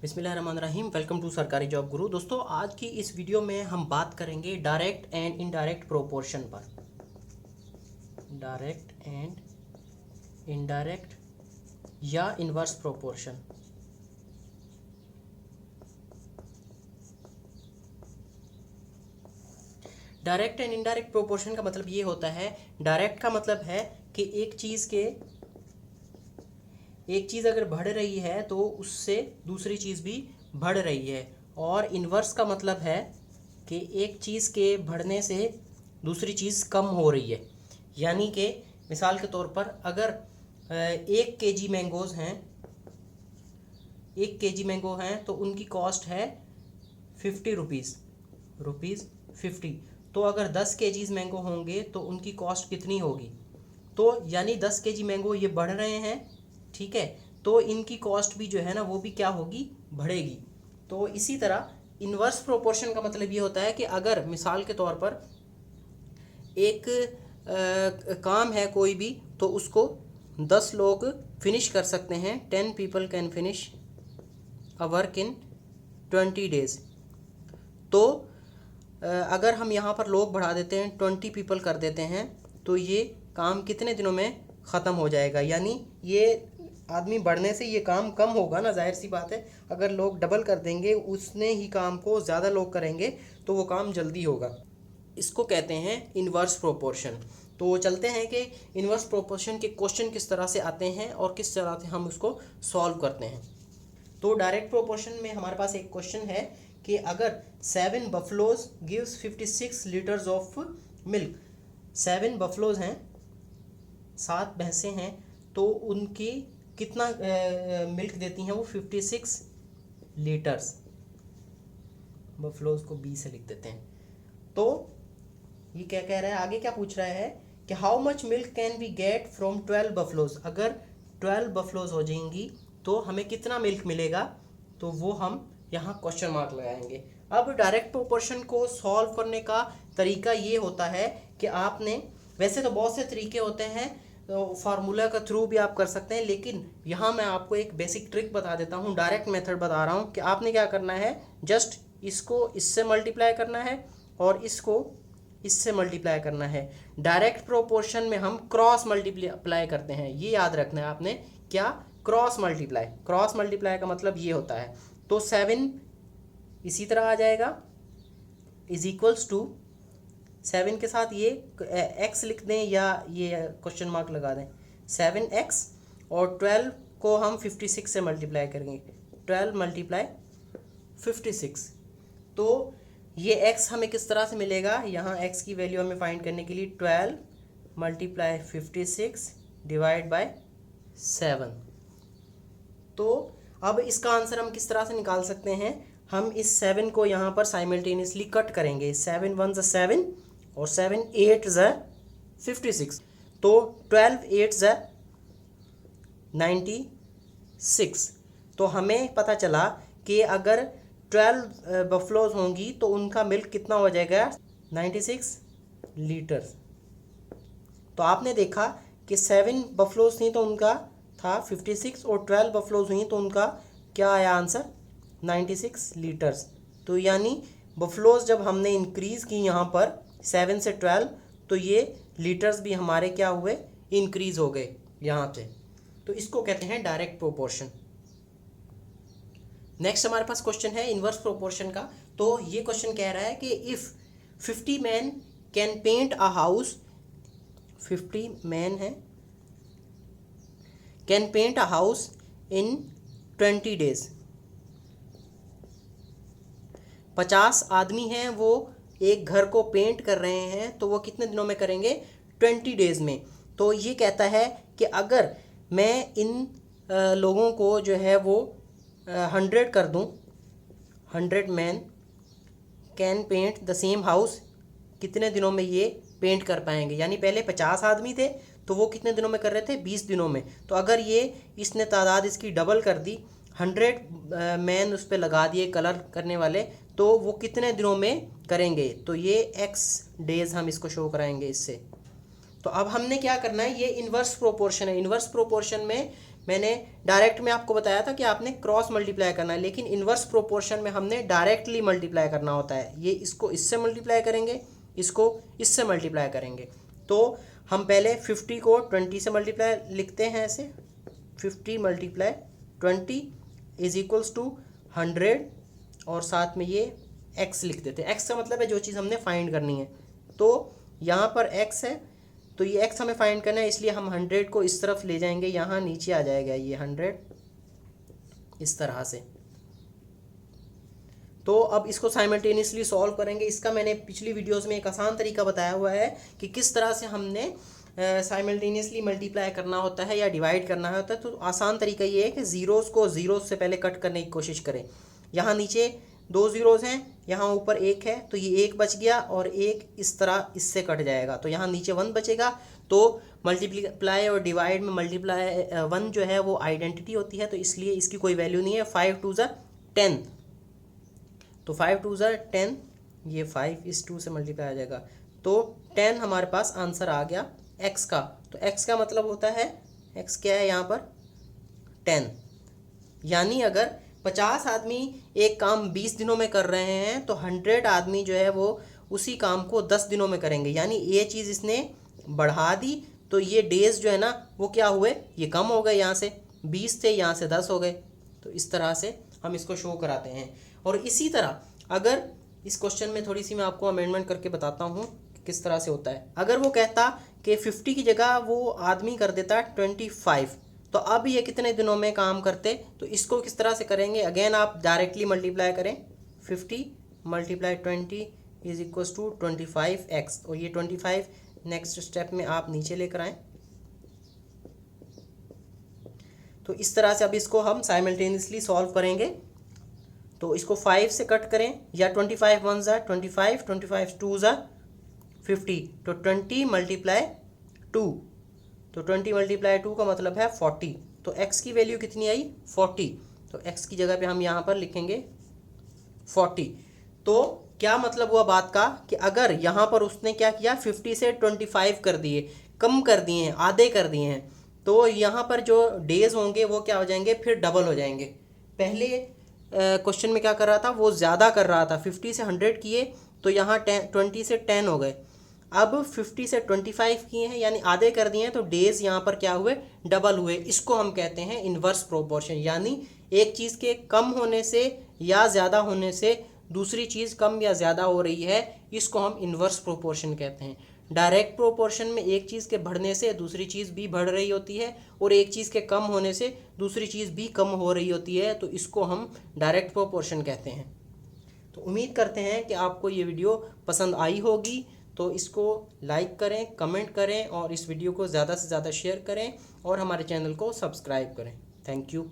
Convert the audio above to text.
बिस्मिल्लाहिर्रहमानिर्रहीम। Welcome to सरकारी job गुरु। दोस्तों, आज की इस वीडियो में हम बात करेंगे डायरेक्ट एंड इनडायरेक्ट प्रोपोर्शन पर। डायरेक्ट एंड इनडायरेक्ट या inverse proportion. Direct and indirect proportion का मतलब ये होता है, डायरेक्ट का मतलब है कि एक चीज़ अगर बढ़ रही है तो उससे दूसरी चीज़ भी बढ़ रही है। और इन्वर्स का मतलब है कि एक चीज़ के बढ़ने से दूसरी चीज़ कम हो रही है। यानी कि मिसाल के तौर पर अगर 1 kg मैंगोज़ हैं, 1 kg मैंगो हैं तो उनकी कॉस्ट है 50 रुपीज़ 50। तो अगर 10 kg मैंगो होंगे तो उनकी कॉस्ट कितनी होगी? तो यानी 10 kg मैंगो ये बढ़ रहे हैं, ठीक है, तो इनकी कॉस्ट भी जो है ना वो भी क्या होगी, बढ़ेगी। तो इसी तरह इन्वर्स प्रोपोर्शन का मतलब ये होता है कि अगर मिसाल के तौर पर एक काम है कोई भी, तो उसको 10 लोग फिनिश कर सकते हैं। 10 people can finish a work in 20 days। तो अगर हम यहाँ पर लोग बढ़ा देते हैं, 20 people कर देते हैं, तो ये काम कितने दिनों में ख़त्म हो जाएगा। यानी ये आदमी बढ़ने से ये काम कम होगा ना, जाहिर सी बात है। अगर लोग डबल कर देंगे, उसने ही काम को ज़्यादा लोग करेंगे तो वो काम जल्दी होगा। इसको कहते हैं इन्वर्स प्रोपोर्शन। तो चलते हैं कि इन्वर्स प्रोपोर्शन के क्वेश्चन किस तरह से आते हैं और किस तरह से हम उसको सॉल्व करते हैं। तो डायरेक्ट प्रोपोर्शन में हमारे पास एक क्वेश्चन है कि अगर 7 buffaloes gives 56 litres of milk. 7 buffaloes हैं, 7 भैंसें हैं, तो उनकी कितना मिल्क देती हैं वो 56 लीटर्स। बफलोज को बी से लिख देते हैं। तो ये क्या कह रहा है, आगे क्या पूछ रहा है कि how much milk can we get from 12 buffaloes. अगर 12 बफलोज हो जाएंगी तो हमें कितना मिल्क मिलेगा, तो वो हम यहाँ क्वेश्चन मार्क लगाएंगे। अब डायरेक्ट प्रोपोर्शन को सॉल्व करने का तरीका ये होता है कि आपने, वैसे तो बहुत से तरीके होते हैं, तो फार्मूला का थ्रू भी आप कर सकते हैं, लेकिन यहाँ मैं आपको एक बेसिक ट्रिक बता देता हूँ, डायरेक्ट मेथड बता रहा हूँ कि आपने क्या करना है, जस्ट इसको इससे मल्टीप्लाई करना है और इसको इससे मल्टीप्लाई करना है। डायरेक्ट प्रोपोर्शन में हम क्रॉस मल्टीप्लाई करते हैं, ये याद रखना है आपने। क्या? Cross multiply. क्रॉस मल्टीप्लाई का मतलब ये होता है। तो 7 इसी तरह आ जाएगा, इज इक्वल्स टू 7 के साथ ये x लिख दें या ये क्वेश्चन मार्क लगा दें, 7x, और 12 को हम 56 से मल्टीप्लाई करेंगे, 12 मल्टीप्लाई 56। तो ये x हमें किस तरह से मिलेगा, यहाँ x की वैल्यू हमें फाइंड करने के लिए 12 मल्टीप्लाई 56 डिवाइड बाय 7। तो अब इसका आंसर हम किस तरह से निकाल सकते हैं, हम इस 7 को यहाँ पर साइमल्टेनियसली कट करेंगे। 7 1 ज़ 7 और 7 8 ज़ 56। तो 12 8 ज़ 96। तो हमें पता चला कि अगर 12 बफलोज होंगी तो उनका मिल्क कितना हो जाएगा, 96 लीटर्स। तो आपने देखा कि 7 बफलोज थी तो उनका था 56 और 12 बफलोज हुई तो उनका क्या आया आंसर, 96 लीटर्स। तो यानी बफलोज जब हमने इंक्रीज़ की यहाँ पर 7 से 12, तो ये लीटर्स भी हमारे क्या हुए, इंक्रीज़ हो गए यहाँ से। तो इसको कहते हैं डायरेक्ट प्रोपोर्शन। नेक्स्ट हमारे पास क्वेश्चन है इन्वर्स प्रोपोर्शन का। तो ये क्वेश्चन कह रहा है कि if 50 man can paint a house, 50 man है, can paint a house in 20 days। 50 आदमी हैं, वो एक घर को पेंट कर रहे हैं, तो वो कितने दिनों में करेंगे, 20 days में। तो ये कहता है कि अगर मैं इन लोगों को जो है वो 100 कर दूं, 100 man can paint the same house, कितने दिनों में ये पेंट कर पाएंगे। यानी पहले 50 आदमी थे तो वो कितने दिनों में कर रहे थे, 20 दिनों में। तो अगर ये इसने तादाद इसकी डबल कर दी, 100 मैन उस पर लगा दिए कलर करने वाले, तो वो कितने दिनों में करेंगे, तो ये x डेज हम इसको शो कराएंगे इससे। तो अब हमने क्या करना है, ये इन्वर्स प्रोपोर्शन है। इन्वर्स प्रोपोर्शन में मैंने डायरेक्ट में आपको बताया था कि आपने क्रॉस मल्टीप्लाई करना है, लेकिन इन्वर्स प्रोपोर्शन में हमने डायरेक्टली मल्टीप्लाई करना होता है। ये इसको इससे मल्टीप्लाई करेंगे, इसको इससे मल्टीप्लाई करेंगे। तो हम पहले 50 को 20 से मल्टीप्लाई लिखते हैं ऐसे, 50 मल्टीप्लाई 20 इज इक्वल्स टू 100, और साथ में ये x लिख देते हैं। x का मतलब है जो चीज़ हमने फाइंड करनी है। तो यहाँ पर x है, तो ये x हमें फाइंड करना है, इसलिए हम 100 को इस तरफ ले जाएंगे, यहाँ नीचे आ जाएगा ये 100 इस तरह से। तो अब इसको साइमल्टेनियसली सॉल्व करेंगे। इसका मैंने पिछली वीडियोस में एक आसान तरीका बताया हुआ है कि किस तरह से हमने साइमल्टेनियसली मल्टीप्लाई करना होता है या डिवाइड करना होता है। तो आसान तरीका ये है कि ज़ीरोज़ को ज़ीरोज़ से पहले कट करने की कोशिश करें। यहाँ नीचे 2 ज़ीरोज़ हैं, यहाँ ऊपर 1 है, तो ये 1 बच गया और 1 इस तरह इससे कट जाएगा, तो यहाँ नीचे 1 बचेगा। तो मल्टीप्लाई और डिवाइड में मल्टीप्लाई 1 जो है वो आइडेंटिटी होती है, तो इसलिए इसकी कोई वैल्यू नहीं है। 5 2 10, तो 5 2 10, ये 5 इस 2 से मल्टीप्लाई आ जाएगा, तो 10 हमारे पास आंसर आ गया x का। तो x का मतलब होता है, x क्या है यहाँ पर 10, यानी अगर 50 आदमी एक काम 20 दिनों में कर रहे हैं तो 100 आदमी जो है वो उसी काम को 10 दिनों में करेंगे। यानी ये चीज़ इसने बढ़ा दी, तो ये डेज जो है ना वो क्या हुए, ये कम हो गए, यहाँ से 20 थे यहाँ से 10 हो गए। तो इस तरह से हम इसको शो कराते हैं। और इसी तरह अगर इस क्वेश्चन में थोड़ी सी मैं आपको अमेंडमेंट करके बताता हूँ किस तरह से होता है। अगर वो कहता कि 50 की जगह वो आदमी कर देता 25, तो अब ये कितने दिनों में काम करते, तो इसको किस तरह से करेंगे। अगेन आप डायरेक्टली मल्टीप्लाई करें, 50 multiply 20 is equals to 25x, और ये 25 नेक्स्ट स्टेप में आप नीचे लेकर आएँ। तो इस तरह से अब इसको हम साइमल्टेनियसली सॉल्व करेंगे। तो इसको 5 से कट करें, या 25 1 ज़ा 25, 25 2 ज़ा 50, तो 20 मल्टीप्लाई 2, तो 20 मल्टीप्लाई 2 का मतलब है 40। तो x की वैल्यू कितनी आई 40, तो x की जगह पे हम यहाँ पर लिखेंगे 40। तो क्या मतलब हुआ बात का कि अगर यहाँ पर उसने क्या किया 50 से 25 कर दिए, कम कर दिए हैं, आधे कर दिए हैं, तो यहाँ पर जो डेज होंगे वो क्या हो जाएंगे, फिर डबल हो जाएंगे। पहले क्वेश्चन में क्या कर रहा था, वो ज़्यादा कर रहा था, 50 से 100 किए तो यहाँ 20 से 10 हो गए। अब 50 से 25 किए हैं यानी आधे कर दिए हैं, तो डेज यहाँ पर क्या हुए, डबल हुए। इसको हम कहते हैं इन्वर्स प्रोपोर्शन, यानी एक चीज़ के कम होने से या ज़्यादा होने से दूसरी चीज़ कम या ज़्यादा हो रही है, इसको हम इन्वर्स प्रोपोर्शन कहते हैं। डायरेक्ट प्रोपोर्शन में एक चीज़ के बढ़ने से दूसरी चीज़ भी बढ़ रही होती है, और एक चीज़ के कम होने से दूसरी चीज़ भी कम हो रही होती है, तो इसको हम डायरेक्ट प्रोपोर्शन कहते हैं। तो उम्मीद करते हैं कि आपको ये वीडियो पसंद आई होगी। तो इसको लाइक करें, कमेंट करें, और इस वीडियो को ज़्यादा से ज़्यादा शेयर करें, और हमारे चैनल को सब्सक्राइब करें। Thank you.